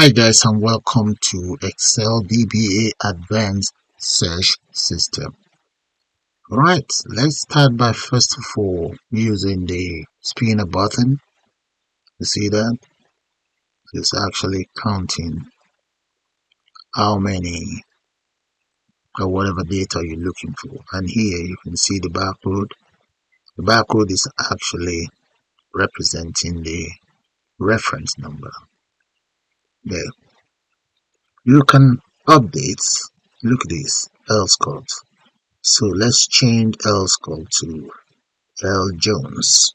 Hi guys, and welcome to Excel VBA Advanced Search System. Alright, let's start by first of all using the spinner button. You see that? It's actually counting how many or whatever data you're looking for. And here you can see the barcode. The barcode is actually representing the reference number. There. You can update, look at this, else code. So let's change else code to L Jones.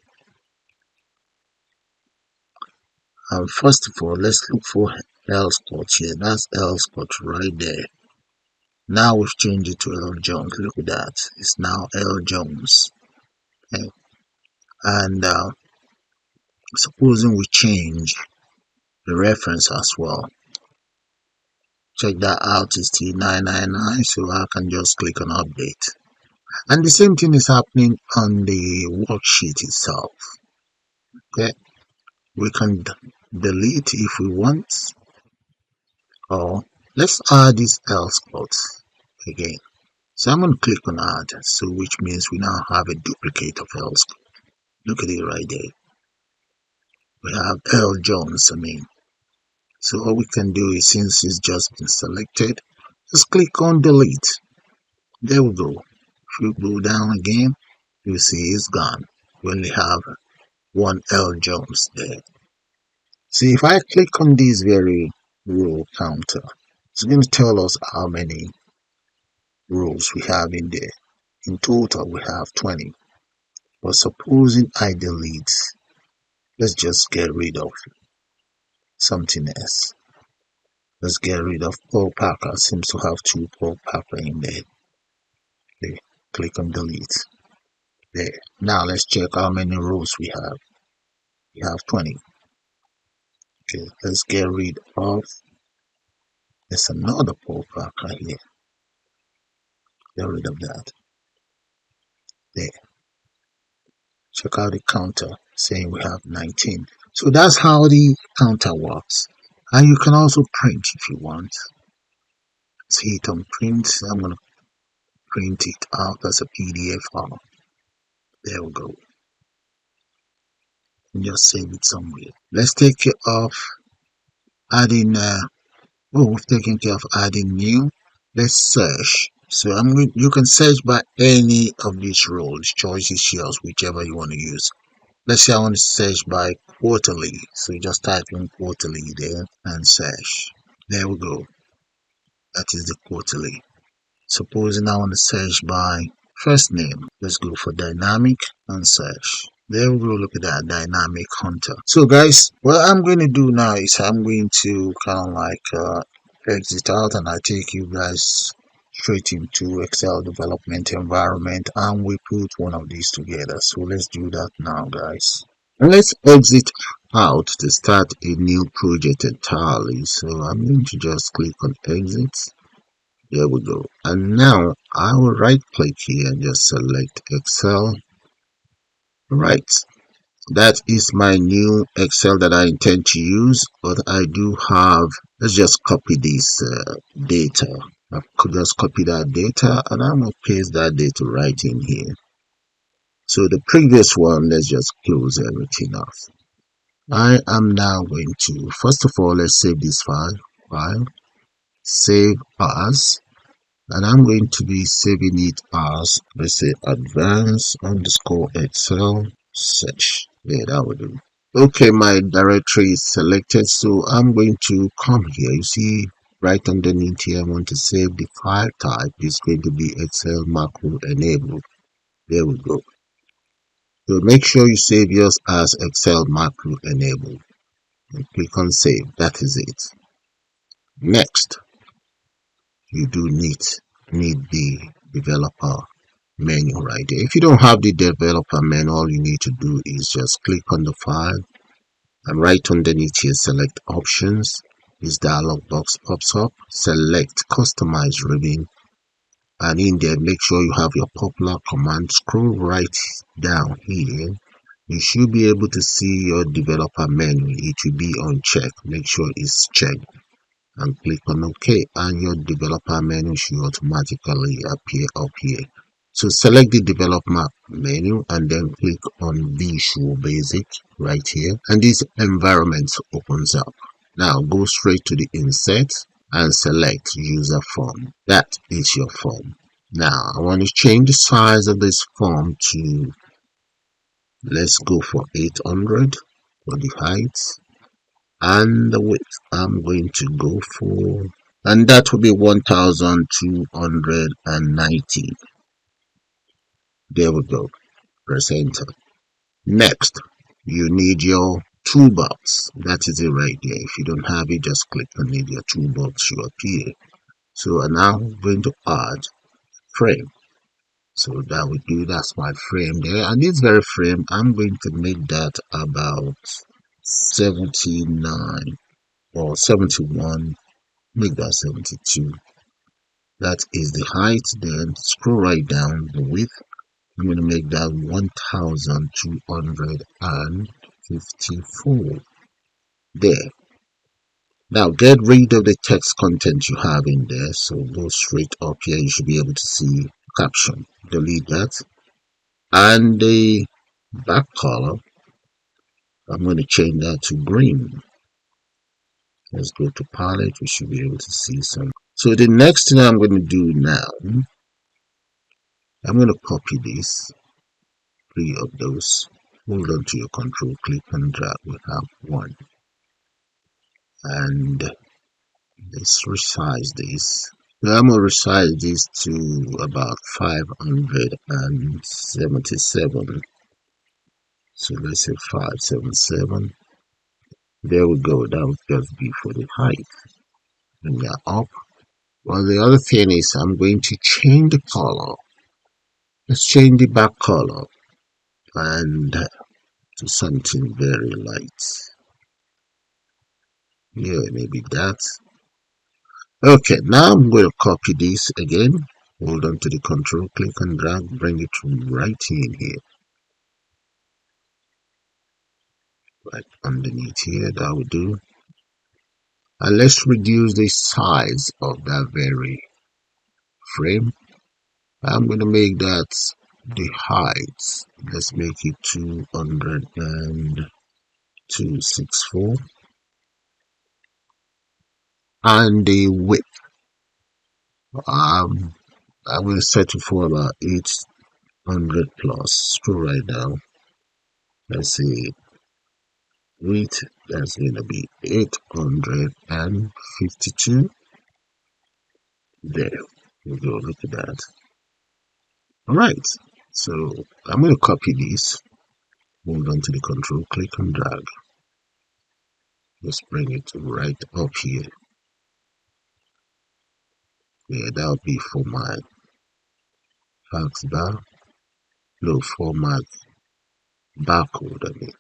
First of all, let's look for else code here. That's else code right there. Now we've changed it to L Jones. Look at that. It's now L Jones. Okay. And supposing we change the reference as well. Check that out. It's T999. So I can just click on update. And the same thing is happening on the worksheet itself. Okay. We can delete if we want, or let's add this else code again. So I'm going to click on add, so which means we now have a duplicate of else code. Look at it right there. We have L Jones. So all we can do is, since it's just been selected, just click on delete. There we go. If you go down again, you see it's gone. We only have one L Jones there. See, if I click on this very row counter, it's going to tell us how many rows we have in there. In total, we have 20. But supposing I delete, let's just get rid of something else. Let's get rid of Paul Parker. Seems to have two Paul Parker in there. Okay. Click on delete. There. Now let's check how many rows we have. We have 20. Okay, let's get rid of, there's another Paul Parker here. Get rid of that. There. Check out the counter saying we have 19. So that's how the counter works. And you can also print if you want. Let's hit on print. I'm going to print it out as a PDF file. There we go. And just save it somewhere. Let's take care of adding, we've taken care of adding new. Let's search. So you can search by any of these roles. Choice is yours, whichever you want to use. Let's say I want to search by quarterly. So you just type in quarterly there and search. There we go. That is the quarterly. Supposing I want to search by first name. Let's go for dynamic and search. There we go. Look at that, dynamic hunter. So guys, what I'm going to do now is I'm going to kind of like exit out, and I take you guys straight into Excel development environment, and we put one of these together. So let's do that now, guys. And let's exit out to start a new project entirely. So I'm going to just click on exit. There we go. And now I will right click here and just select Excel. Right. That is my new Excel that I intend to use, but I do have, let's just copy this data. I could just copy that data, and I'm going to paste that data right in here. So the previous one, let's just close everything off. I am now going to, first of all, let's save this file, save as, and I'm going to be saving it as, let's say, advanced _ Excel search. Yeah, that will do. Okay, my directory is selected, so I'm going to come here. You see right underneath here, I want to save the file type. It's going to be Excel macro enabled. There we go. So make sure you save yours as Excel macro enabled. And click on save. That is it. Next, you do need the developer menu right there. If you don't have the developer menu, all you need to do is just click on the file, and right underneath here, select options. This dialog box pops up. Select customize ribbon, and in there make sure you have your popular command. Scroll right down here you should be able to see your developer menu. It will be on check. Make sure it's checked and click on OK, and your developer menu should automatically appear up here. So select the developer menu and then click on Visual Basic right here, and this environment opens up. Now go straight to the insert and select user form. That is your form. Now I want to change the size of this form to, let's go for 800 for the height, and the width I'm going to go for, and that will be 1290. There we go. Press enter. Next, you need your toolbox. That is it right there. If you don't have it, just click on it. Your toolbox should appear. So now I'm going to add frame. So that would do, that's my frame there. And this very frame, I'm going to make that about 79 or 71. Make that 72. That is the height. Then scroll right down the width. I'm going to make that 1254. There. Now get rid of the text content you have in there. So go straight up here. You should be able to see caption. Delete that. And the back color, I'm going to change that to green. Let's go to palette. We should be able to see some. So the next thing I'm going to do now, I'm going to copy this, 3 of those. Hold on to your control, click and drag. We have 1. And let's resize this. So I'm going to resize this to about 577. So let's say 577. There we go. That would just be for the height. Bring that up. Well, the other thing is I'm going to change the color. Let's change the back color and to something very light. Yeah, maybe that. Okay, now I'm going to copy this again. Hold on to the control, click and drag, bring it right in here. Right underneath here, that will do. And let's reduce the size of that very frame. I'm going to make that the height. Let's make it 264. And the width, I'm going to set it for about 800 plus. Scroll right down. Let's see, width, that's going to be 852. There we go. Look at that. All right, so I'm going to copy this. Hold on to the control, click and drag. Just bring it right up here. Yeah, that'll be for my fax bar. No, for my barcode. I mean,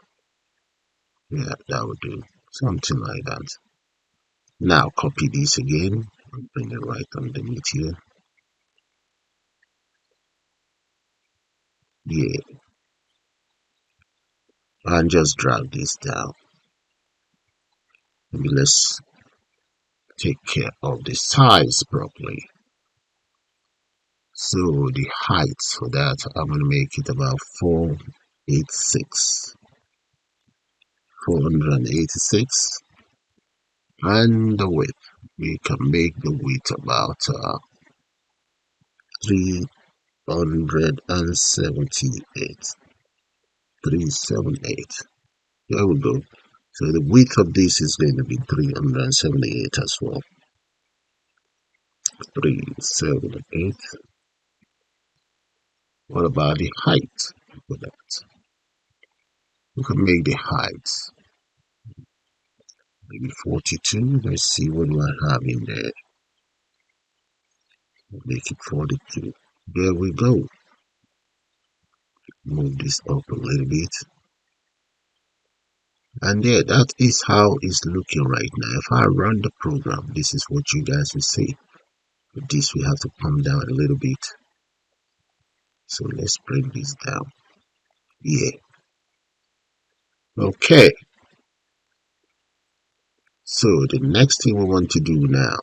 yeah, that would do something like that. Now copy this again and bring it right underneath here. Yeah, and just drag this down. Maybe let's take care of the size properly. So the height for that, I'm going to make it about 486. And the width, we can make the width about 378. 378. There we go. So the width of this is going to be 378 as well. 378. What about the height for that? We can make the height maybe 42. Let's see what do I have in there. Make it 42. There we go. Move this up a little bit. And there, that is how it's looking right now. If I run the program, this is what you guys will see. But this we have to come down a little bit. So let's bring this down. Yeah. Okay, so the next thing we want to do now,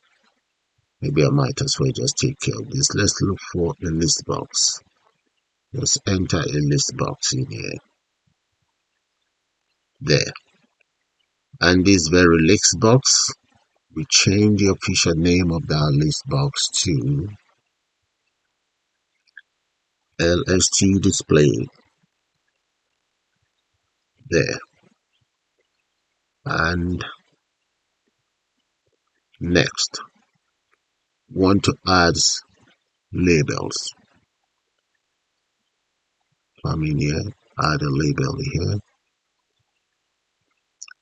maybe I might as well just take care of this. Let's look for a list box. Let's enter a list box in here. There. And this very list box, we change the official name of that list box to LST display. There. And next, want to add labels. Come in here, add a label here,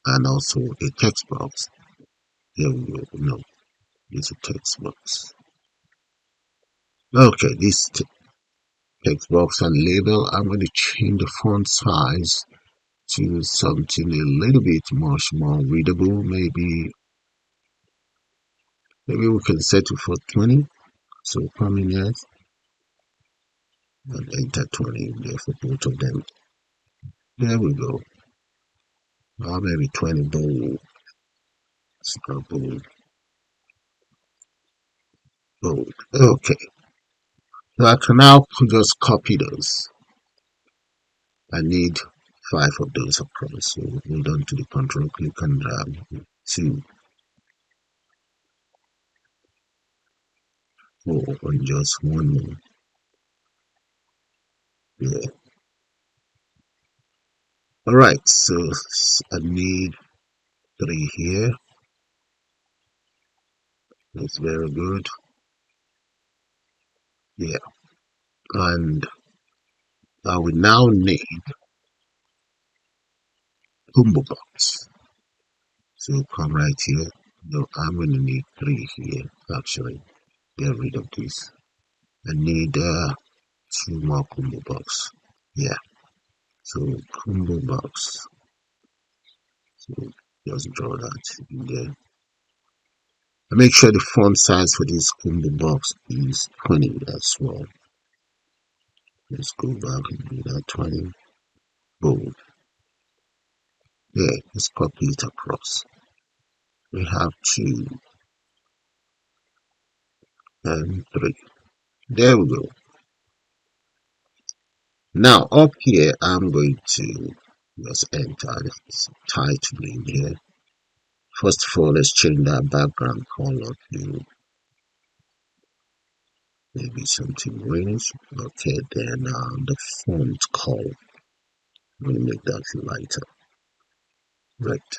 and also a text box. There we go. No, it's a text box. Okay, this text box and label, I'm going to change the font size to something a little bit much more readable. Maybe we can set it for 20. So come in here and enter 20 in there for both of them. There we go. Maybe 20 bold. It's not bold. Bold. Okay. So I can now just copy those. I need 5 of those across. So hold on to the control, click and drag 2, 4, and just one more. Yeah. Alright, so I need 3 here. That's very good. Yeah. And I will now need combo box. So come right here. No, I'm going to need 3 here. Actually, get rid of this. I need 2 more combo box. Yeah. So combo box. So just draw that in there. And make sure the font size for this combo box is 20 as well. Let's go back and do that 20. Bold. Yeah, let's copy it across. We have 2 and 3. There we go. Now up here, I'm going to just enter this title in here. First of all, let's change that background color to maybe something greenish. Okay, then the font color, I'm going to make that lighter. Right.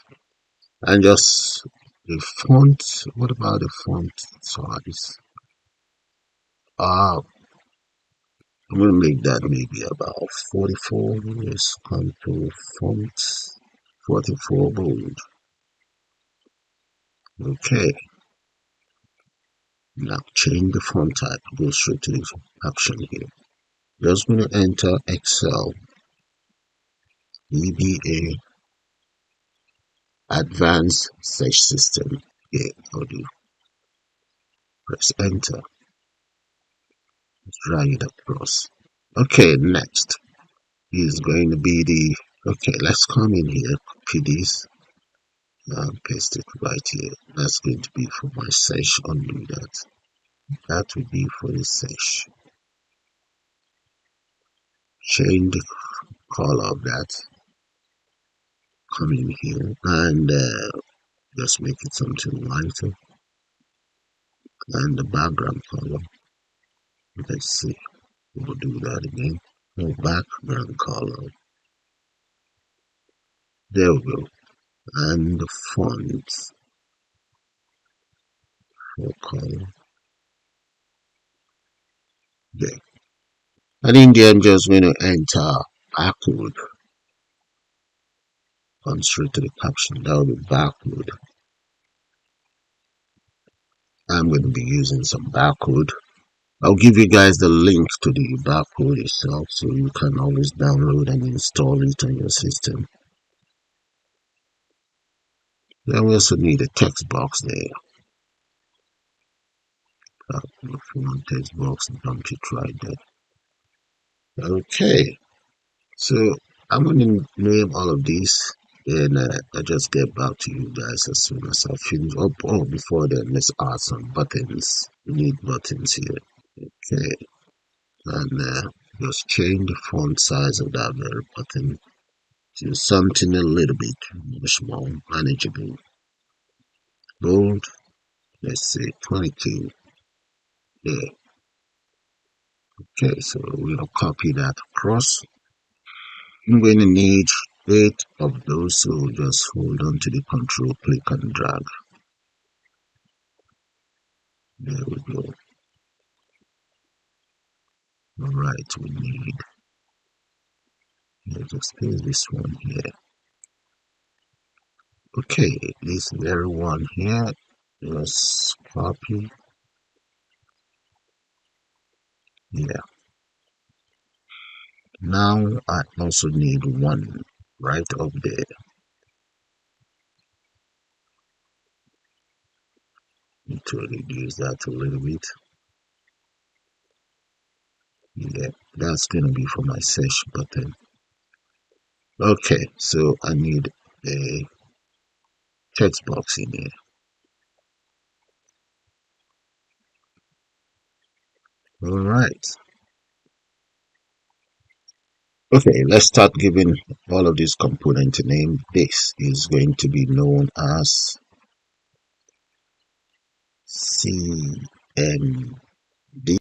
And just the font, what about the font size? I'm going to make that maybe about 44. Let's come to font 44 bold. Okay. Now change the font type. Go straight to the action here. Just going to enter Excel VBA Advanced Search System. Yeah, I'll do. Press enter. Drag it across. Okay, next is going to be the. Okay, let's come in here. Copy this. Paste it right here. That's going to be for my search. Undo that. That will be for the search. Change the color of that. Come in here and just make it something lighter. And the background color. Let's see. We'll do that again. No background color. There we go. And the font for color. There. And in there, I'm just going to enter barcode. Come straight to the caption. That will be barcode. I'm going to be using some barcode. I'll give you guys the link to the barcode itself so you can always download and install it on your system. Then we also need a text box there. If you want text box, dump it right there. Okay, so I'm going to name all of these Then I'll just get back to you guys as soon as I finish up. Oh, before then, let's add some buttons. We need buttons here. Okay, and just change the font size of that very button to something a little bit much more manageable. Bold, let's say 22. Yeah. Okay, so we're gonna copy that across. I'm going to need 8 of those, so just hold on to the control, click and drag. There we go. All right, we need, just paste this one here. Okay, this very one here, just copy. Yeah. Now I also need one right up there. Need to reduce that a little bit. Yeah, that's gonna be for my search button. Okay, so I need a text box in here. All right. Okay, let's start giving all of these components a name. This is going to be known as CMD.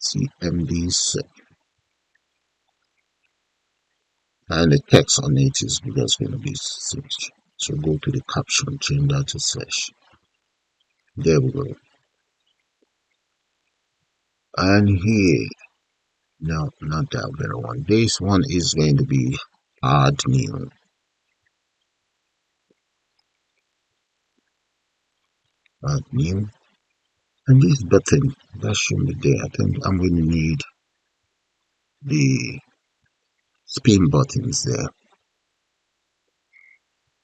CMD set. And the text on it is just going to be search. So go to the caption, change that to search. There we go. And here, no, not that very one. This one is going to be add new. Add new. And this button, that should be there. I think I'm going to need the spin buttons there.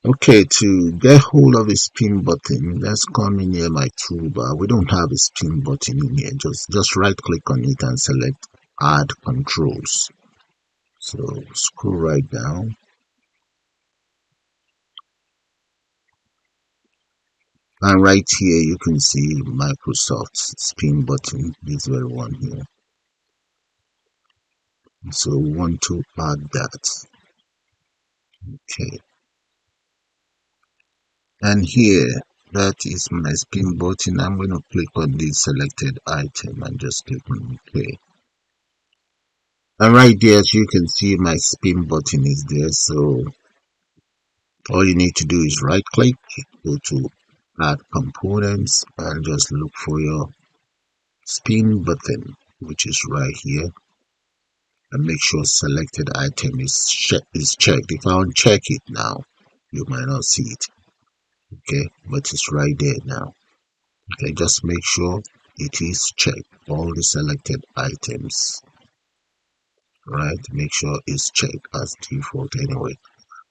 Okay, to get hold of a spin button, let's come in here my toolbar. We don't have a spin button in here. Just right click on it and select add controls. So scroll right down. And right here you can see Microsoft's spin button, this very one here. So we want to add that. Okay. And here, that is my spin button. I'm going to click on this selected item and just click on OK. And right there, as you can see, my spin button is there. So all you need to do is right click, go to add components and just look for your spin button, which is right here. And make sure selected item is checked. If I uncheck it now, you might not see it. Okay, but it's right there now. Okay, just make sure it is checked. All the selected items, right? Make sure it's checked as default anyway.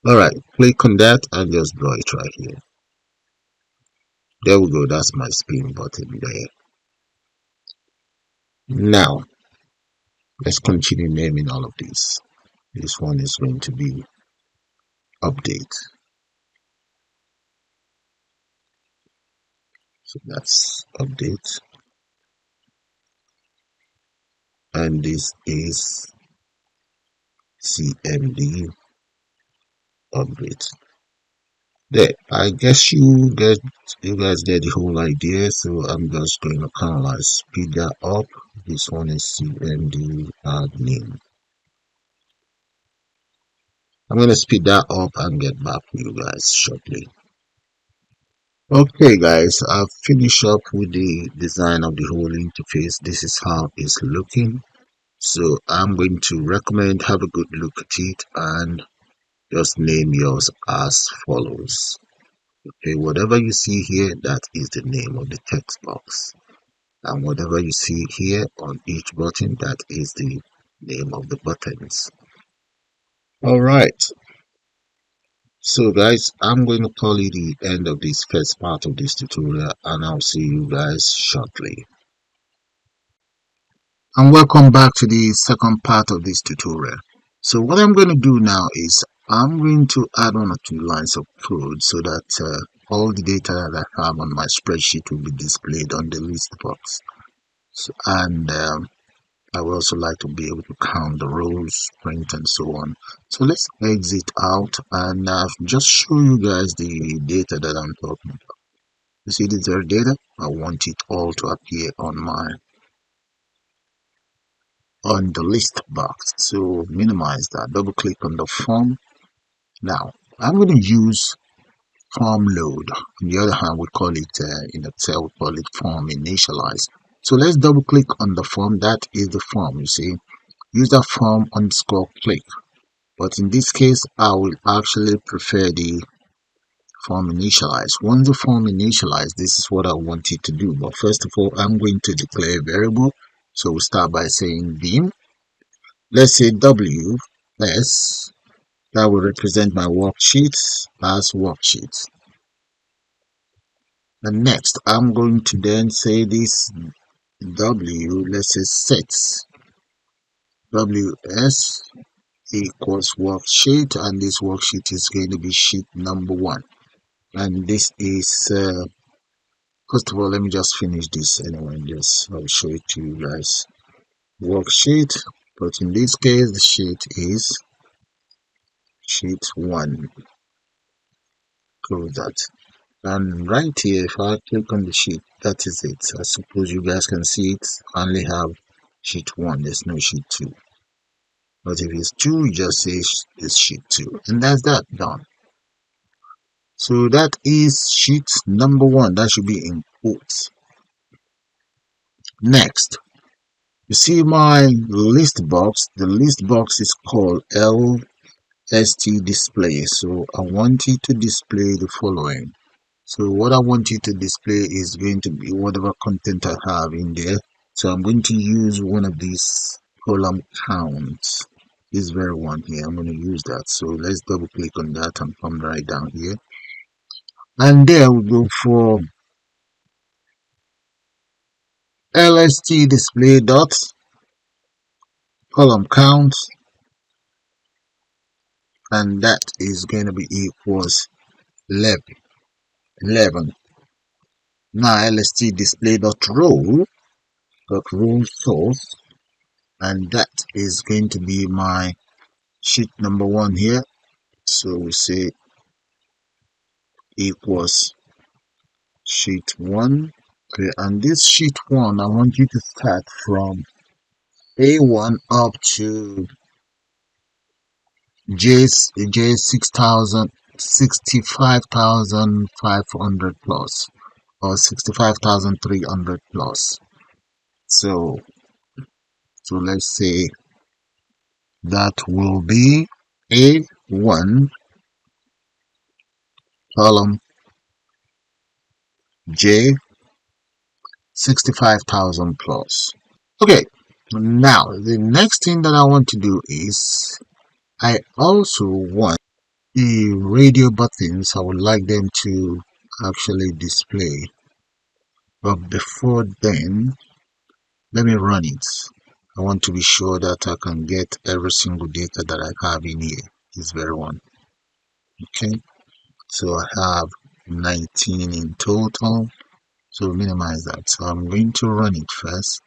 All right, click on that and just draw it right here. There we go. That's my spin button there. Now, let's continue naming all of these. This one is going to be update. So that's update. And this is CMD update. There, I guess you guys get the whole idea. So I'm just going to kind of like speed that up. This one is CMD admin. I'm going to speed that up and get back to you guys shortly. Okay guys, I've finished up with the design of the whole interface. This is how it's looking. So I'm going to recommend have a good look at it and just name yours as follows. Okay, whatever you see here, that is the name of the text box. And whatever you see here on each button, that is the name of the buttons. All right. So guys, I'm going to call it the end of this first part of this tutorial and I'll see you guys shortly. And welcome back to the second part of this tutorial. So what I'm going to do now is I'm going to add 1 or 2 lines of code so that all the data that I have on my spreadsheet will be displayed on the list box. So, and I would also like to be able to count the rows, print, and so on. So let's exit out and just show you guys the data that I'm talking about. You see this very data? I want it all to appear on the list box. So minimize that. Double click on the form. Now I'm going to use form load. On the other hand, we call it in Excel, we call it form initialize. So let's double click on the form. That is the form. You see, use that form underscore click. But in this case, I will actually prefer the form initialize. Once the form initialize, this is what I want it to do. But first of all, I'm going to declare a variable. So we start by saying beam. Let's say WS. That will represent my worksheet as worksheet. And next, I'm going to then say this let's say sets WS equals worksheet, and this worksheet is going to be sheet number 1. And this is first of all, let me just finish this anyway. I'll show it to you guys. Worksheet, but in this case, the sheet is sheet 1. Close that. And right here, if I click on the sheet, that is it. I suppose you guys can see it. I only have sheet 1. There's no sheet 2. But if it's 2, you just say it's sheet 2. And that's that done. So that is sheet number 1. That should be in quotes. Next, you see my list box. The list box is called LST display. So I want it to display the following. So what I want you to display is going to be whatever content I have in there. So I'm going to use one of these column counts. This very one here, I'm going to use that. So let's double click on that and come right down here. And there we go for LST display dot column count, and that is going to be equals 11. Now LST display dot row source, and that is going to be my sheet number 1 here. So we say equals sheet 1. Okay, and this sheet 1, I want you to start from A1 up to J 65,500 plus, or 65,300 plus. So let's say that will be A1 column J 65,000 plus. Okay, now the next thing that I want to do is I also want the radio buttons. I would like them to actually display, but before then, let me run it. I want to be sure that I can get every single data that I have in here. This very one. Okay, so I have 19 in total. So minimize that. So I'm going to run it first.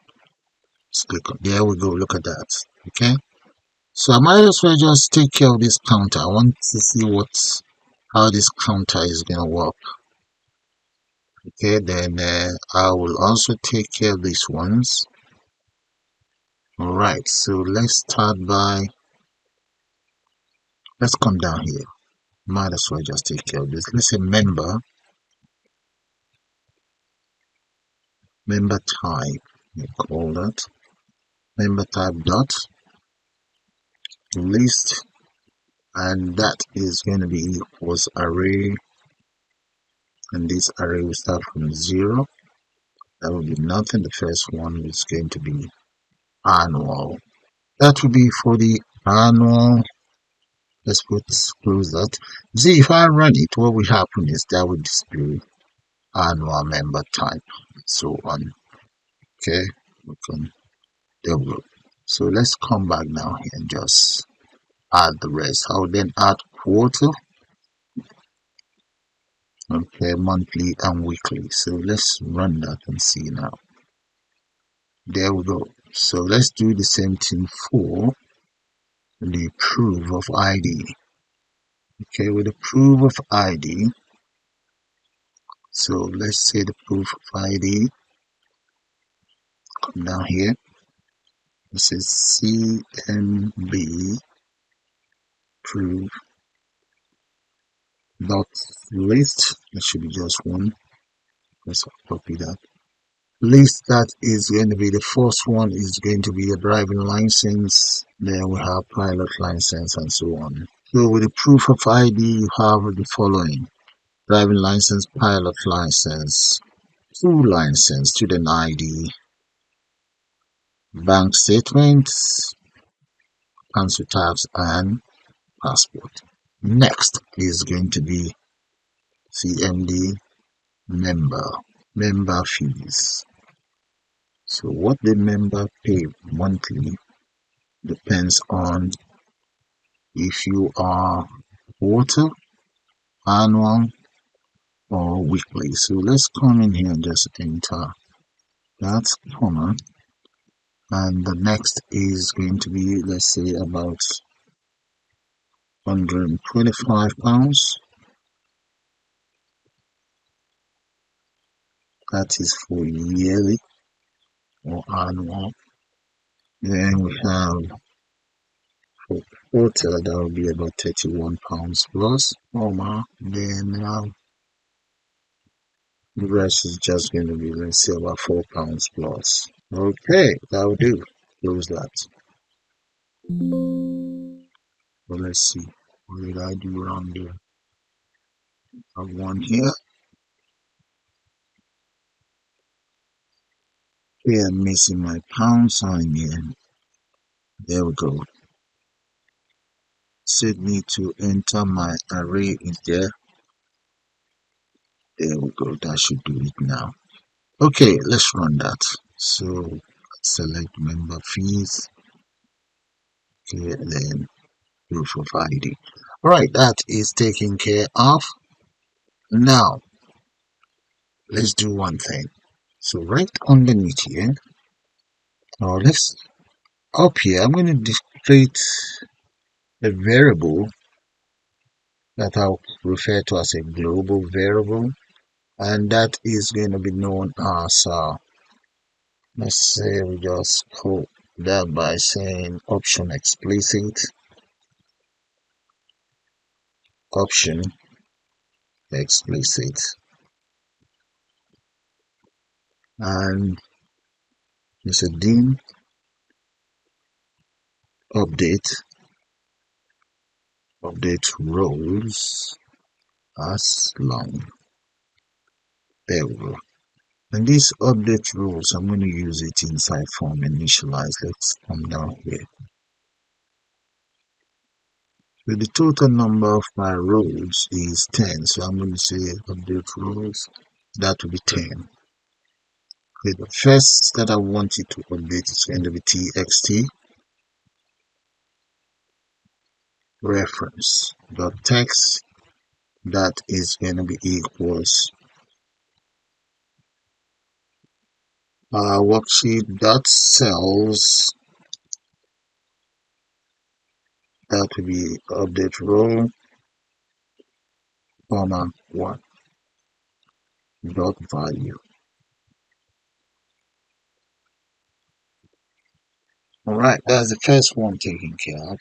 Just click on, there we go. Look at that. Okay, so I might as well just take care of this counter. I want to see how this counter is gonna work. Okay, then I will also take care of these ones. All right, so let's come down here. Might as well just take care of this. Let's say member type. We call that member type dot list, and that is going to be equals array, and this array will start from 0. That will be nothing. The first one is going to be annual. That will be for the annual. Let's close that. See, if I run it, what will happen is that will display annual member type, and so on. Okay, there we go. So let's come back now and just add the rest. I'll then add quarter, okay, monthly and weekly. So let's run that and see now. There we go. So let's do the same thing for the proof of ID. Okay, with the proof of ID, so let's say the proof of ID, come down here. This is CMB proof dot list. That should be just one. Let's copy that. List that is going to be the first one is going to be a driving license. Then we have pilot license and so on. So with the proof of ID, you have the following: driving license, pilot license, full license, student ID, bank statements, council tax, and passport. Next is going to be CMD member fees. So what the member pay monthly depends on if you are quarter, annual, or weekly. So let's come in here and just enter that comma, and the next is going to be, let's say, about £125. That is for yearly or annual. Then we have for quarter, that will be about £31 plus, then the rest is just going to be, let's say, about £4 plus. Okay, that will do. Close that. Well, let's see. What did I do wrong there? I have one here. Okay, I'm missing my pound sign here. There we go. Set me to enter my array in there. There we go. That should do it now. Okay, let's run that. So select member fees. Okay, then proof of ID. All right, that is taken care of. Now let's do one thing. So right underneath here, or let's up here, I'm going to create a variable that I'll refer to as a global variable, and that is going to be known as let's say we just call that by saying option explicit, option explicit, and it's a dim update rows as long. There we go. And this update rules, I'm going to use it inside form initialize. Let's come down here. So the total number of my rows is 10. So I'm going to say update rows. That will be 10. Okay, the first that I want it to update is going to be txt reference dot text. That is going to be equals worksheet dot cells. That will be update row, comma 1 dot value. All right, that's the first one taken care of.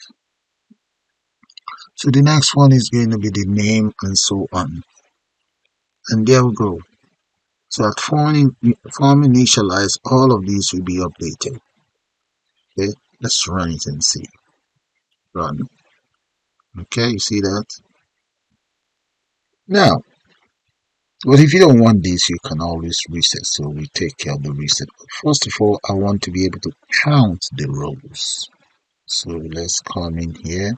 So the next one is going to be the name and so on. And there we go. So at form initialize, all of these will be updated. Okay, let's run it and see. Run. Okay, you see that? Now, but if you don't want this, you can always reset. So we take care of the reset. But first of all, I want to be able to count the rows. So let's come in here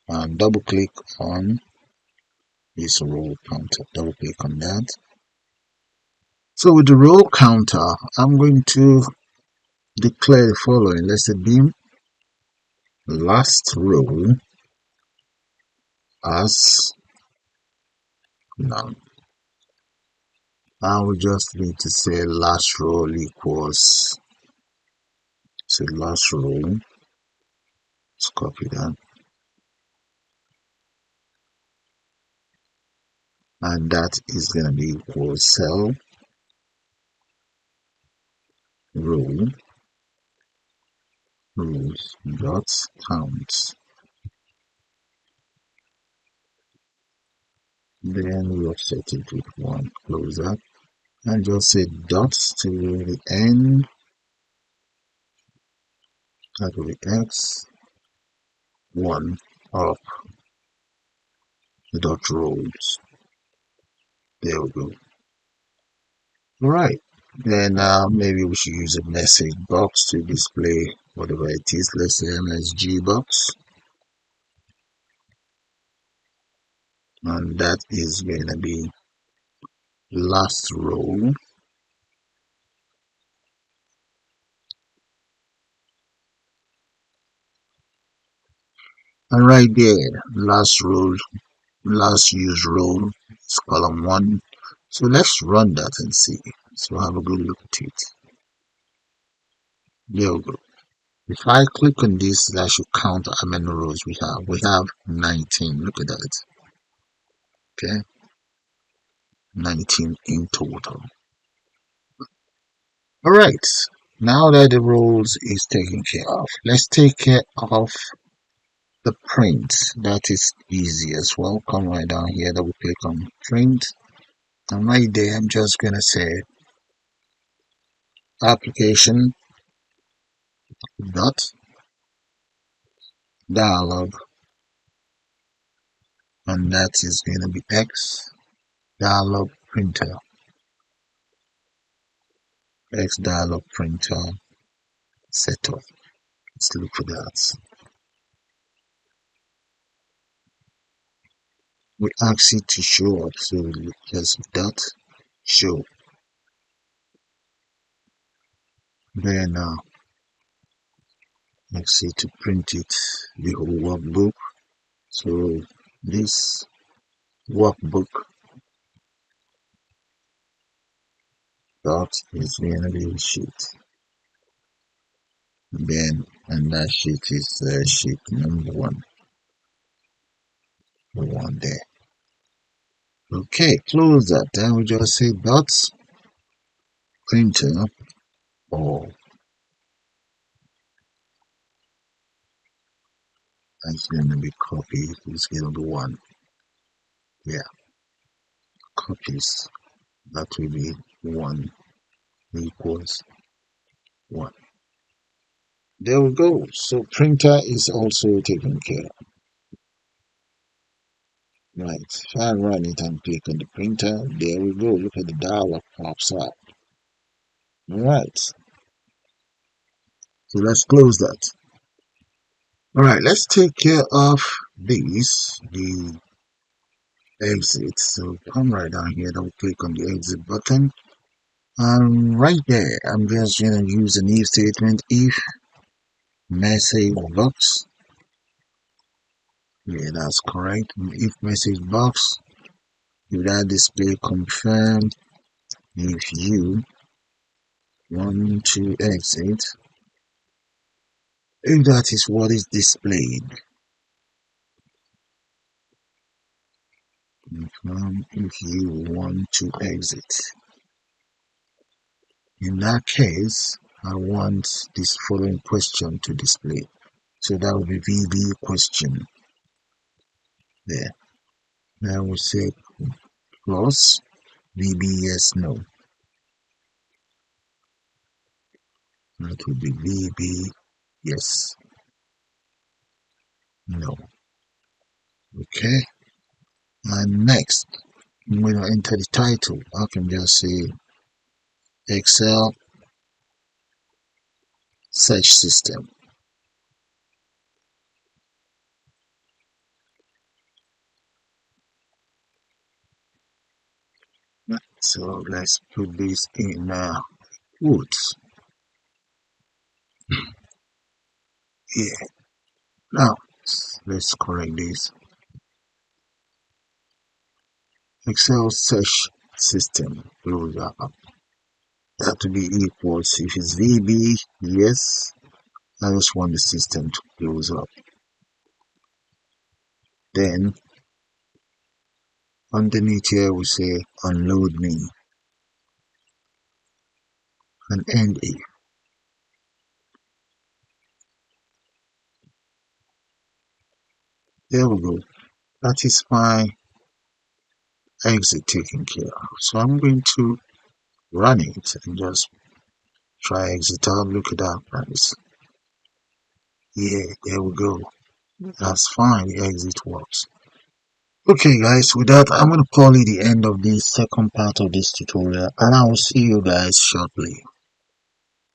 and double click on this row counter. Double click on that. So with the row counter, I'm going to declare the following. Let's say beam last row as none. I will just need to say last row equals, so last row, let's copy that, and that is going to be equal cell row rows dot count. Then we offset it with one, close that, and just say dot to the end, that will be x, one up the dot rows. There we go. All right. Then maybe we should use a message box to display whatever it is. Let's say MSG box, and that is going to be last row and right there last row, last use row is column 1. So let's run that and see. So have a good look at it. There we go. If I click on this, that should count how many rows we have. We have 19. Look at that. Okay, 19 in total. All right. Now that the rows is taken care of, let's take care of the print. That is easy as well. Come right down here, double click on print, and right there I'm just gonna say application dot dialog, and that is gonna be X dialog printer, X dialog printer setup. Let's look for that. We ask it to show up, so we just dot show. Then let's see to print it the whole workbook. So this workbook dot is going to be sheet. Then and that sheet is sheet number one, the one there. Okay, close that. Then we just say dot printer, or that's going to be copy. It's going to be one. Yeah, copies. That will be one equals one. There we go. So printer is also taken care of. Right. If I run it and click on the printer, there we go. Look at the dialog pops up. All right. So let's close that. All right. Let's take care of these, the exit. So come right down here. Double click on the exit button. And right there, I'm just going to use an if statement. If message box. Yeah, that's correct. If message box, if that display confirmed, if you want to exit, if that is what is displayed, confirm if you want to exit. In that case, I want this following question to display. So that will be VB question there. Now we say plus VB yes no. That will be VB yes no. Okay. And next, I'm going to enter the title. I can just say Excel search system. So let's put this in quotes here. Now let's correct this. Excel search system close up. That to be equals if it's VB, yes. I just want the system to close up. Then underneath here we say unload me and end it. There we go. That is my exit taken care of. So I'm going to run it and just try exit out. Look at that, guys. Yeah, there we go. That's fine. The exit works. Okay, guys, with that, I'm going to call it the end of the second part of this tutorial, and I will see you guys shortly.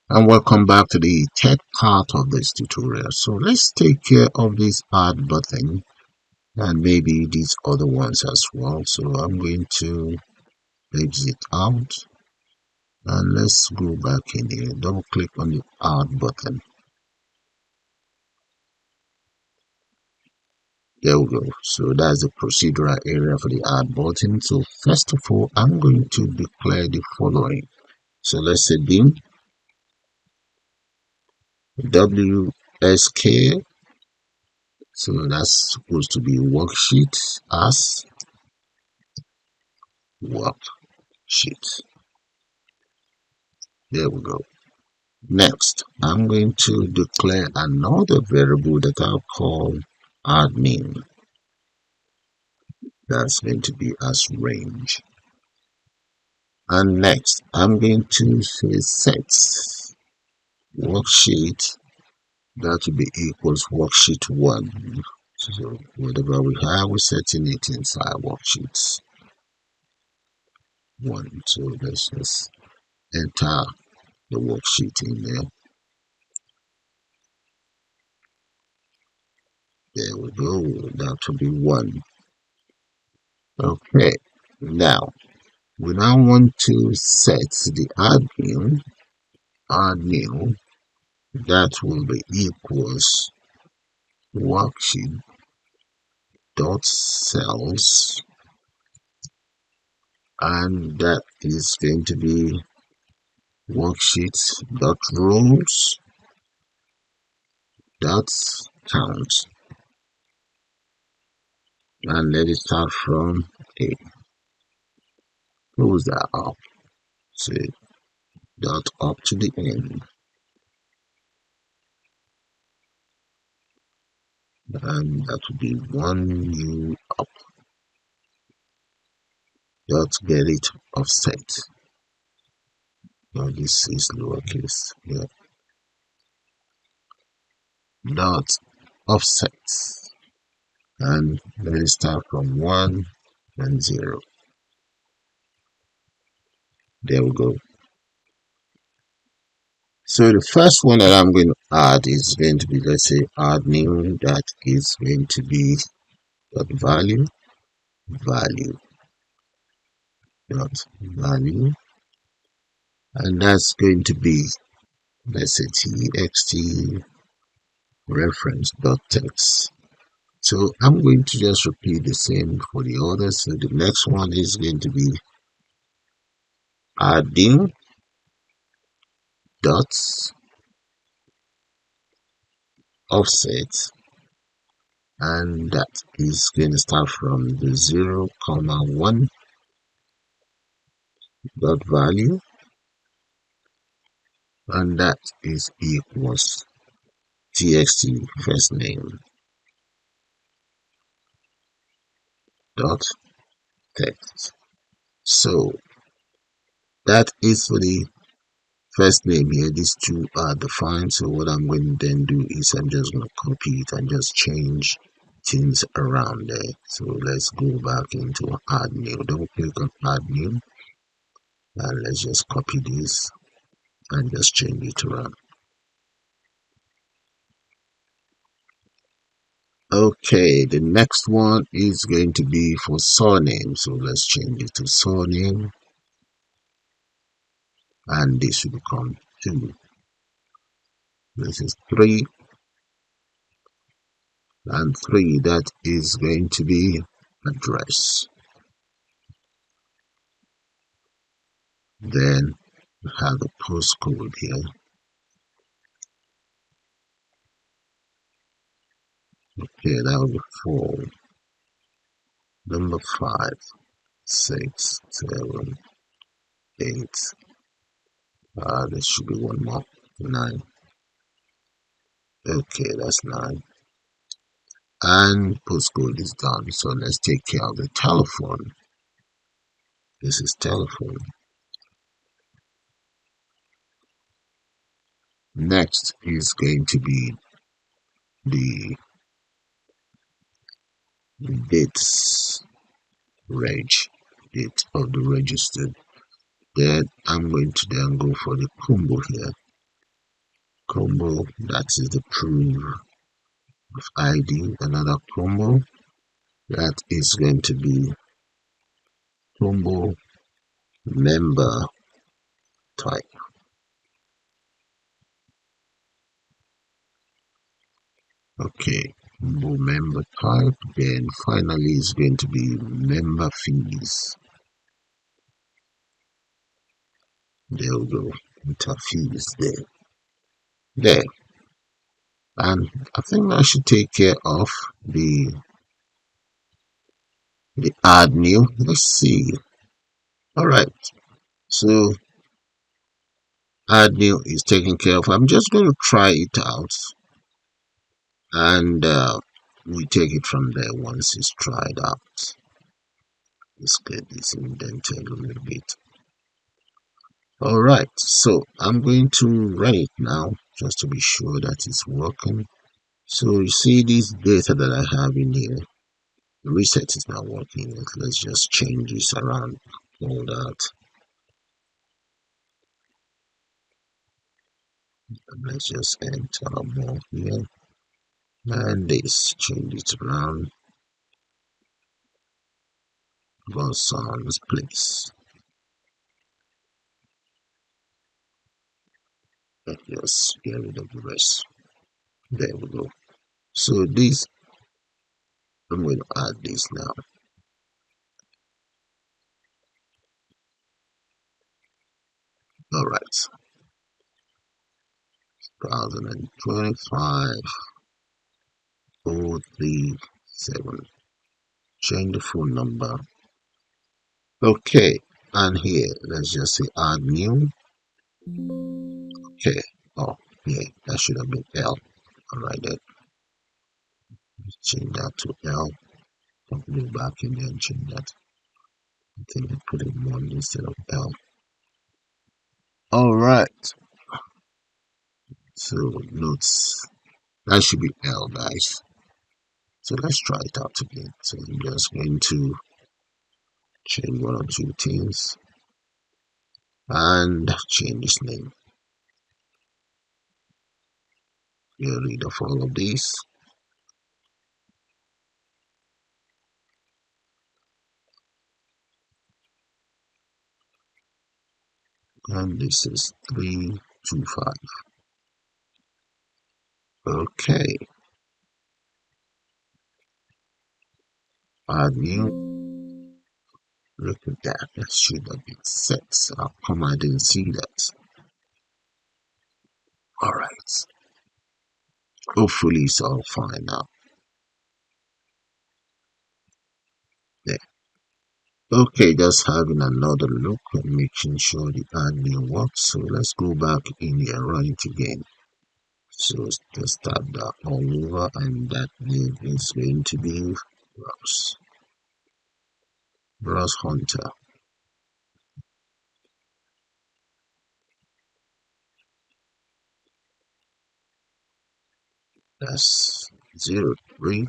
And welcome back to the third part of this tutorial. So let's take care of this add button and maybe these other ones as well. So I'm going to exit out and let's go back in here. Double click on the add button. There we go. So that's the procedural area for the add button. So first of all, I'm going to declare the following. So let's say bin WSK. So that's supposed to be worksheet as worksheet. There we go. Next, I'm going to declare another variable that I'll call admin. That's going to be as range. And next, I'm going to say set worksheet. That will be equals worksheet 1. So whatever we have, we're setting it inside worksheets 1. So let's just enter the worksheet in there. There we go. That will be 1. Okay. Now we now want to set the admin that will be equals worksheet dot cells, and that is going to be worksheet dot rows dot count, and let it start from a. Close that up. Say dot up to the end, and that will be 1 up. Dot get it offset. Now this is lowercase. Yeah. Dot offset, and let it start from 1 and 0. There we go. So the first one that I'm going to add is going to be, let's say, add new. That is going to be dot value dot value, and that's going to be, let's say, txt reference dot text. So I'm going to just repeat the same for the others. So the next one is going to be adding dots offset, and that is going to start from the 0 comma 1 dot value, and that is equals txt first name dot text. So that is for the first name here. These two are defined. So what I'm going to then do is I'm just going to copy it and just change things around there. So let's go back into add new. Double click on add new, and let's just copy this and just change it around. Okay, the next one is going to be for surname. So let's change it to surname, and this will become 2. This is 3. and 3, that is going to be address. Then we have the postcode here. Okay, that will be 4. Number 5, 6, 7, 8. There should be one more. 9. Okay, that's 9. And postcode is done. So let's take care of the telephone. This is telephone. Next is going to be the dates date of the registered. Then I'm going to then go for the combo here. Combo, that is the proof of ID. Another combo, that is going to be combo member type. Okay, combo member type. Then finally is going to be member fees. There we go. Enter fees there. There. And I think I should take care of the add new. Let's see. All right. So add new is taken care of. I'm just going to try it out, and we take it from there once it's tried out. Let's get this indented a little bit. All right. So I'm going to run it now just to be sure that it's working. So you see this data that I have in here. The reset is not working. Let's just change this around. All that. Let's just enter more here. And this, change it around. Gossan's place. Let's just get rid of the rest. There we go. So this, I'm going to add this now. All right. 2025 037. Change the phone number. Okay. And here, let's just say add new. Okay. Oh, yeah, that should have been L. All right, then. Change that to L. Go back in there and change that. I think I put it 1 instead of L. All right. So notes, that should be L, guys. So let's try it out again. So I'm just going to change 1 or 2 things and change this name. Get rid of all of these. And this is 325. Okay. Add new. Look at that. That should have been set. How come I didn't see that? Alright. Hopefully it's all fine now. There. Okay, just having another look and making sure the add new works. So let's go back in here and run it again. So let's start that all over, and that name is going to be Browse Hunter. That's 0325.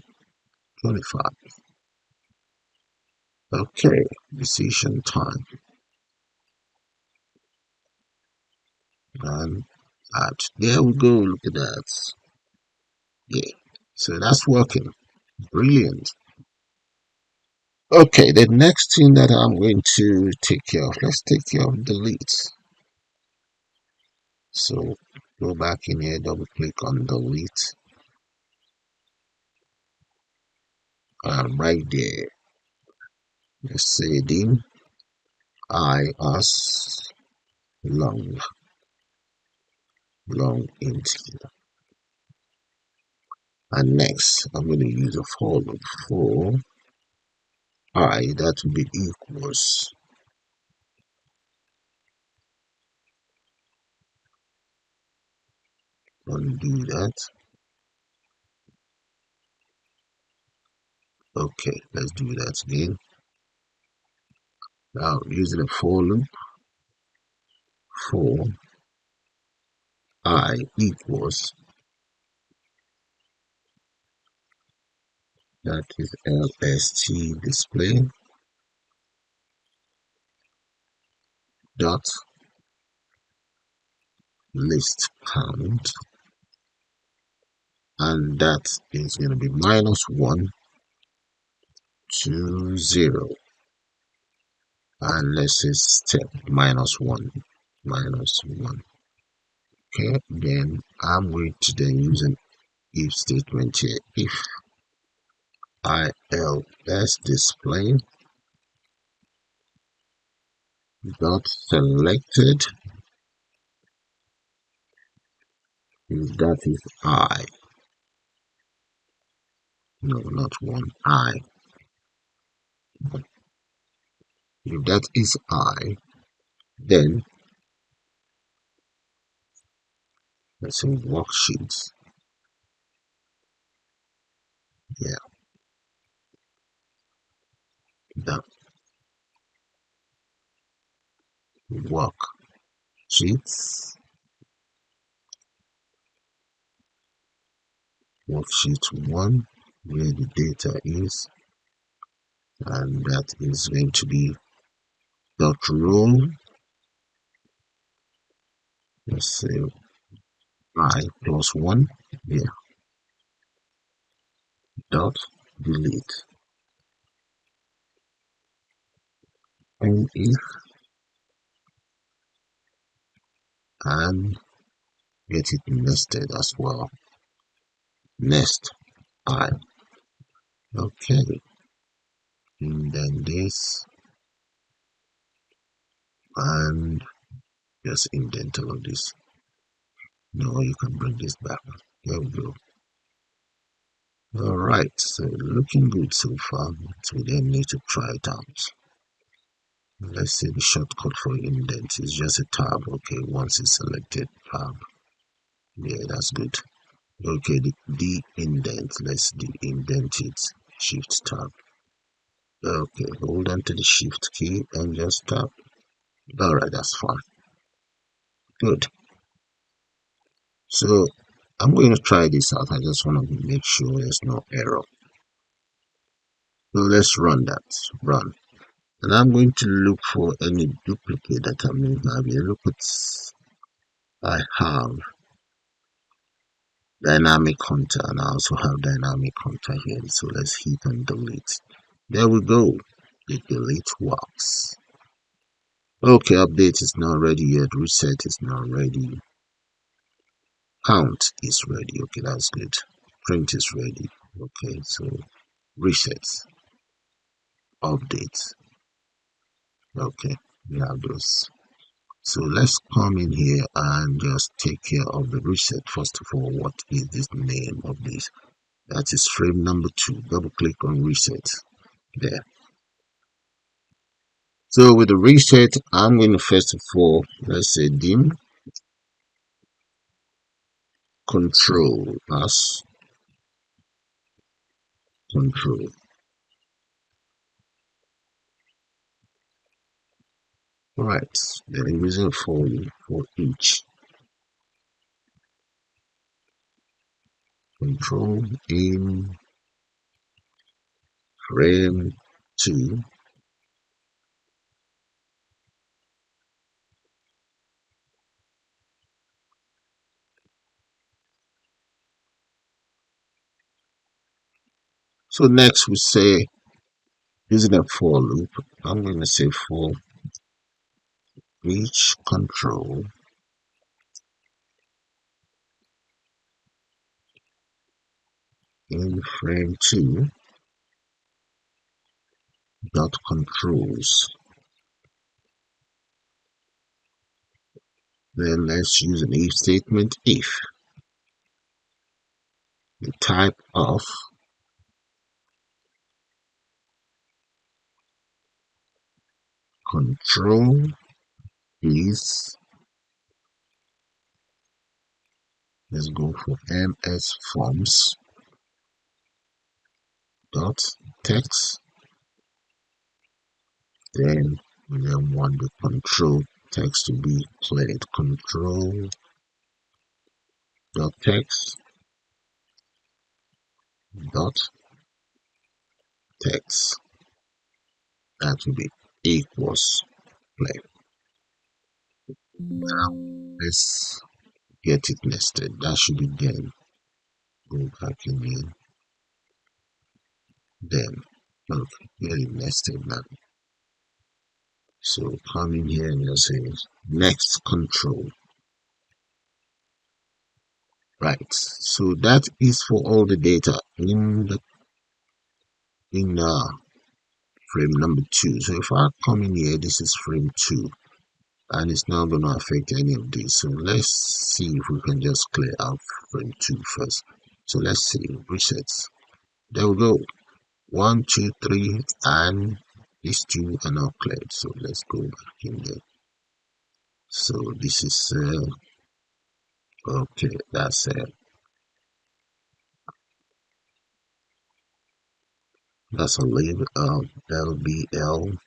Okay, decision time. And add. There we go. Look at that. Yeah. So that's working. Brilliant. Okay, the next thing that I'm going to take care of, let's take care of delete. So go back in here, double click on delete. right there. Let's say dim I as long int here. And next, I'm going to use a for loop for I that will be equals. Undo that. Okay, let's do that again. Now, using a for loop for I equals, that is lst display dot list count, and that is going to be -1 to 0. And let's say step -1. Okay, then I'm going to then use an if statement here. If ILS display dot selected, if that is I, no, not one, I. If that is I, then let's say worksheets. Yeah, that worksheets, worksheet one, where the data is, and that is going to be dot row. Let's say I plus 1, yeah, dot delete. And if, and get it nested as well. Nest I. Okay, and then this, and just indent all of this. No, you can bring this back. There we go. All right, so looking good so far. So we then need to try it out. Let's say the shortcut for indent is just a tab. Okay, once it's selected, tab. Yeah, that's good. Okay, the indent. Let's de-indent it. Shift tab. Okay, hold on to the shift key and just tap. All right, that's fine. Good. So I'm going to try this out. I just want to make sure there's no error. So let's run that. Run. And I'm going to look for any duplicate that I may have here. Look at, I have dynamic hunter and I also have dynamic hunter here. So let's hit and delete. There we go. The delete works. Okay, update is not ready yet. Reset is not ready. Count is ready. Okay, that's good. Print is ready. Okay, so reset, update. Okay, we have those. So let's come in here and just take care of the reset. First of all, what is this name of this? That is frame number 2. Double click on reset there. So with the reset, I'm going to first of all, let's say dim control as control. Right, then I'm using for each. Control in frame 2. So next we say, using a for loop, I'm going to say for each control in frame 2, dot controls. Then let's use an if statement. If the type of control is, let's go for ms forms dot text. Then we then want the control text to be cleared. Control dot text dot text. That will be equals play. Now let's get it nested. That should be then. Go back in here. Then okay, get it nested now. So come in here and you'll say next control. Right. So that is for all the data in frame number 2. So if I come in here, this is frame 2, and it's not going to affect any of these. So let's see if we can just clear out frame 2 first. So let's see, resets. There we go. 1, 2, 3, and these two are now cleared. So let's go back in there. So this is okay. That's a label LBL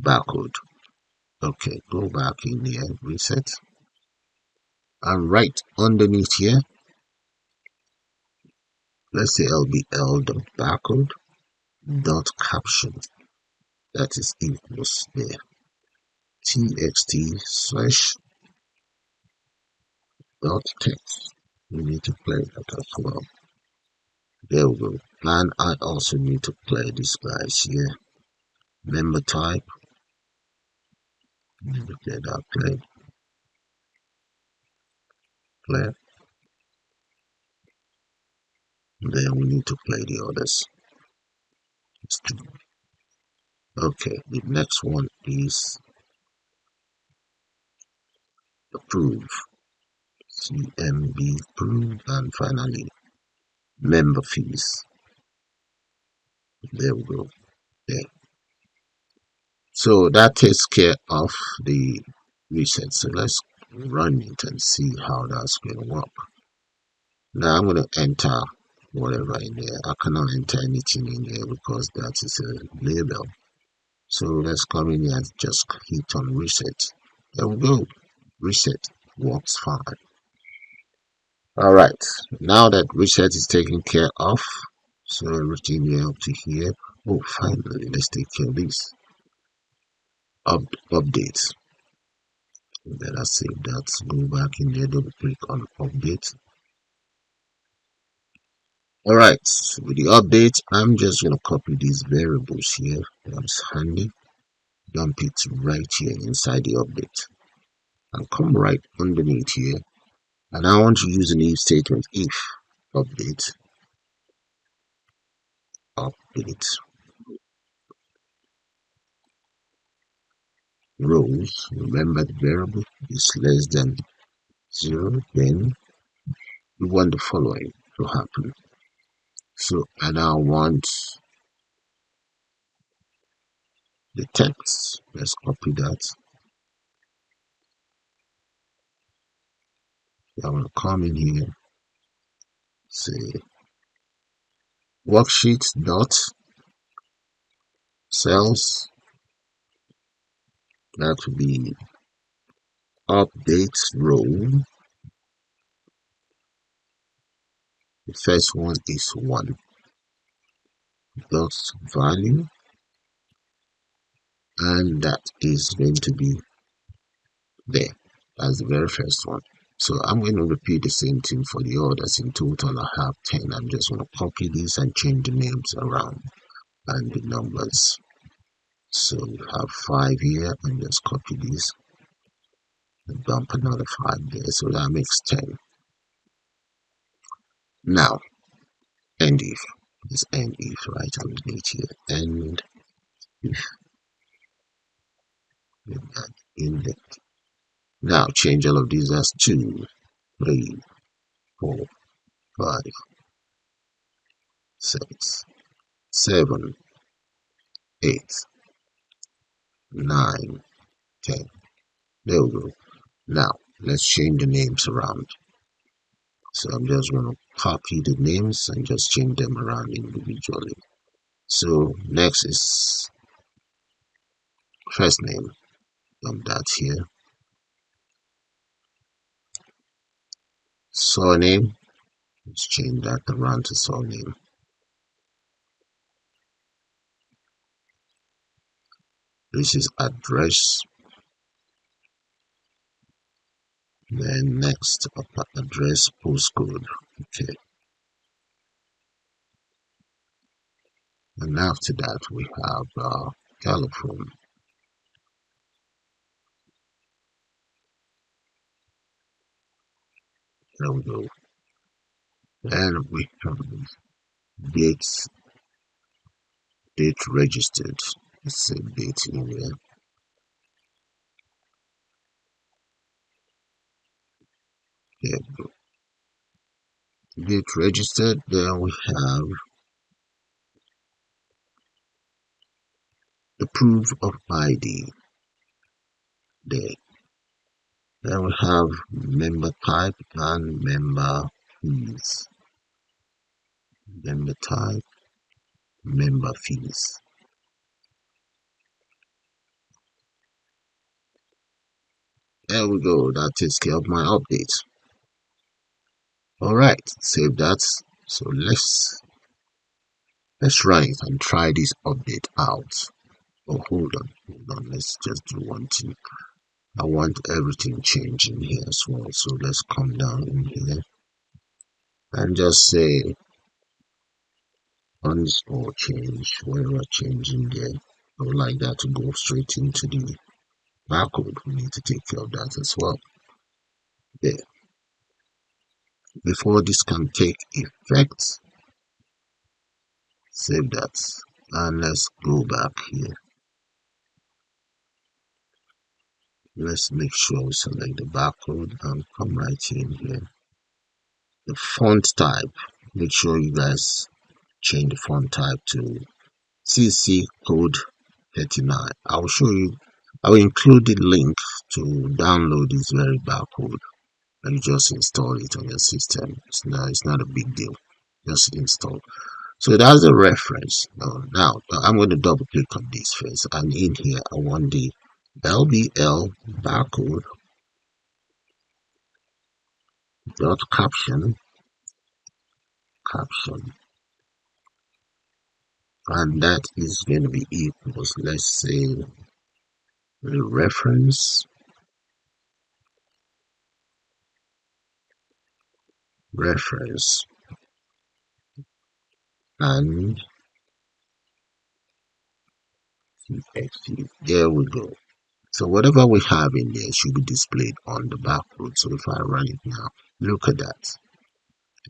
barcode. Okay, go back in here, reset, and right underneath here, let's say LBL dot barcode dot caption. That is equals there. TXT slash dot text. We need to play that as well. There we go. And I also need to play these guys here. Member type. Let me get that play. Play. Then we need to play the others. Okay, the next one is approve. CMB approve, and finally member fees. There we go. There. So that takes care of the reset. So let's run it and see how that's going to work. Now I'm going to enter whatever in there. I cannot enter anything in there because that is a label. So let's come in here and just hit on reset. There we go. Reset works fine. Alright, now that reset is taken care of, so everything here up to here. Oh, finally, let's take care of this. Update. Let us save that. Go back in there, double click on update. Alright, with the update, I'm just going to copy these variables here. That's handy. Dump it right here inside the update. And come right underneath here. And I want to use an if statement. If update rows, remember the variable is less than 0, then we want the following to happen. So I now want the text. Let's copy that. I want to come in here, say worksheet dot cells. That will be update row. The first one is 1 dot value, and that is going to be there. That's the very first one. So I'm going to repeat the same thing for the others. In total I have 10. I'm just going to copy this and change the names around and the numbers. So we have 5 here, and just copy this and dump another 5 there. So that makes 10. Now end if. It's end if right underneath here. End Index. Now change all of these as 2, 3, 4, 5, 6, 7, 8, 9, 10. There we go. Now let's change the names around. So I'm just going to copy the names and just change them around individually. So next is first name. That here. Surname. Let's change that around to surname. This is address. Then next address postcode. Okay. And after that we have telephone. There we go. And we have dates, date registered. Let's say date in here. There we go. Date registered. Then we have the proof of ID. There. Then we have member type and member fees. Member type, member fees. There we go. That takes care of my update. Alright, save that. So let's run it and try this update out. Oh, hold on. Let's just do one thing. I want everything changing here as well. So let's come down in here and just say underscore change, whatever changing there. I would like that to go straight into the barcode. We need to take care of that as well. There. Before this can take effect, save that. And let's go back here. Let's make sure we select the barcode and come right in here. The font type, make sure you guys change the font type to CC code 39. I will include the link to download this very barcode and you just install it on your system. It's not a big deal. Just install. So that's a reference. Now I'm going to double click on this first, and in here I want the LBL barcode dot caption, and that is going to be equals, let's say, reference and txt. There we go. So whatever we have in there should be displayed on the barcode. So if I run it now, look at that.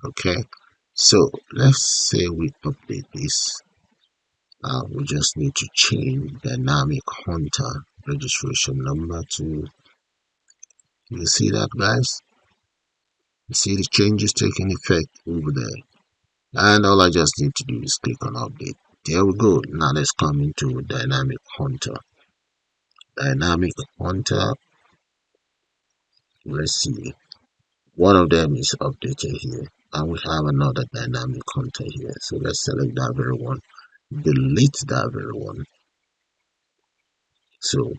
Okay, so let's say we update this. We just need to change dynamic hunter registration number to, you see that, guys? You see the changes taking effect over there, and all I just need to do is click on update. There we go. Now let's come into dynamic hunter. Let's see, one of them is updated here, and we have another dynamic hunter here. So let's select that very one, delete that very one. So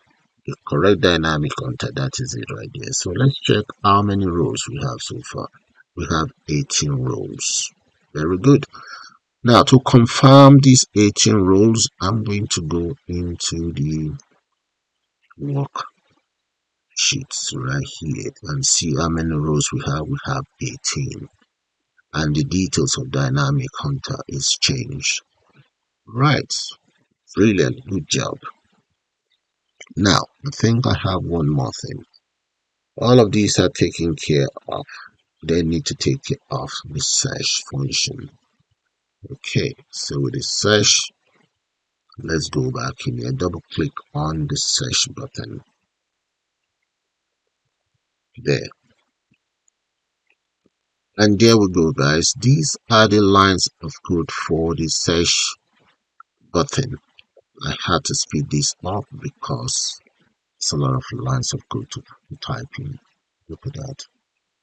the correct dynamic hunter, that is it right there. So let's check how many rows we have so far. We have 18 rows. Very good. Now to confirm these 18 rows, I'm going to go into the worksheets right here and see how many rows we have. We have 18, and the details of dynamic hunter is changed. Right, brilliant, good job. Now I think I have one more thing. All of these are taken care of. They need to take care of the search function. Okay, so with the search, Let's go back in here, double click on the search button there. And there we go, guys. These are the lines of code for the search button. I had to speed this up because it's a lot of lines of code to type in. Look at that.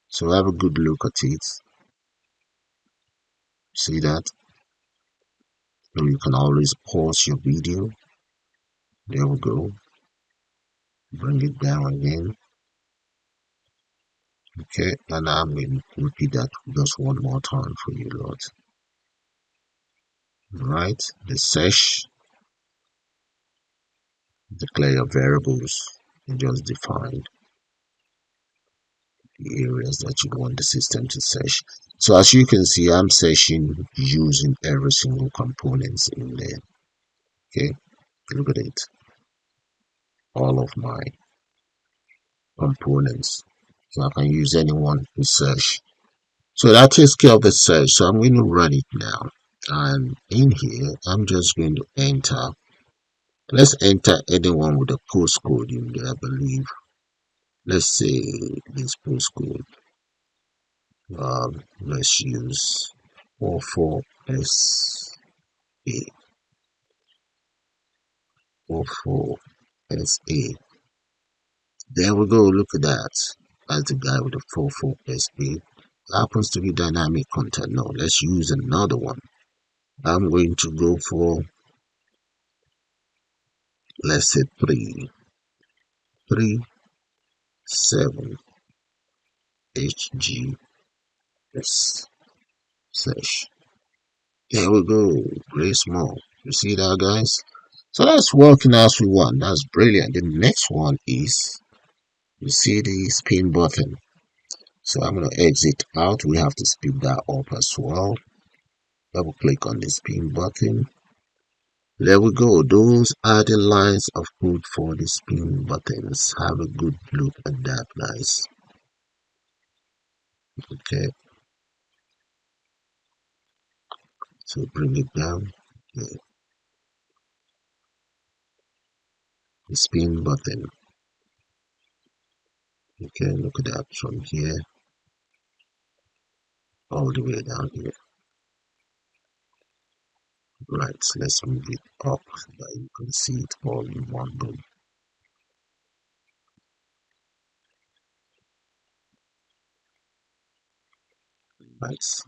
So have a good look at it. See that? So you can always pause your video. There we go. Bring it down again. Okay, and I'm going to repeat that just one more time for you, Lord. Right, the search, declare your variables, and just define the areas that you want the system to search. So as you can see, I'm searching using every single components in there. Okay, look at it. All of my components. So I can use anyone to search. So that takes care of the search. So I'm going to run it now. And in here, I'm just going to enter. Let's enter anyone with a postcode in there, I believe. Let's say this postcode. Let's use 44SA. 44SA. There we go. Look at that. That's the guy with the 44SA. Happens to be dynamic content. No, let's use another one. I'm going to go for, let's say 37HGS search. There we go. Very small. You see that, guys? So that's working as we want. That's brilliant. The next one is, you see the spin button. So I'm going to exit out. We have to speed that up as well. Double click on the spin button. There we go. Those are the lines of code for the spin buttons. Have a good look at that, guys. Okay. So bring it down. Okay. The spin button. Okay, look at that from here all the way down here. Right, let's move it up so that you can see it all in one go. Nice.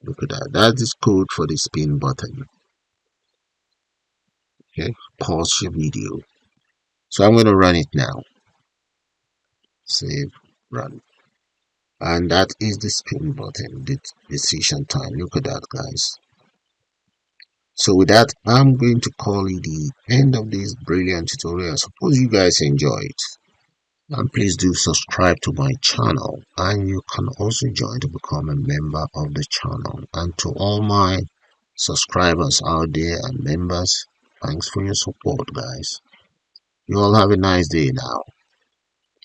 Look at that. That is code for the spin button. Okay, pause your video. So I'm going to run it now. Save, run. And that is the spin button, the decision time. Look at that, guys. So with that, I'm going to call it the end of this brilliant tutorial. Suppose you guys enjoy it. And please do subscribe to my channel, and you can also join to become a member of the channel. And to all my subscribers out there and members, thanks for your support, guys. You all have a nice day now,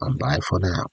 and bye for now.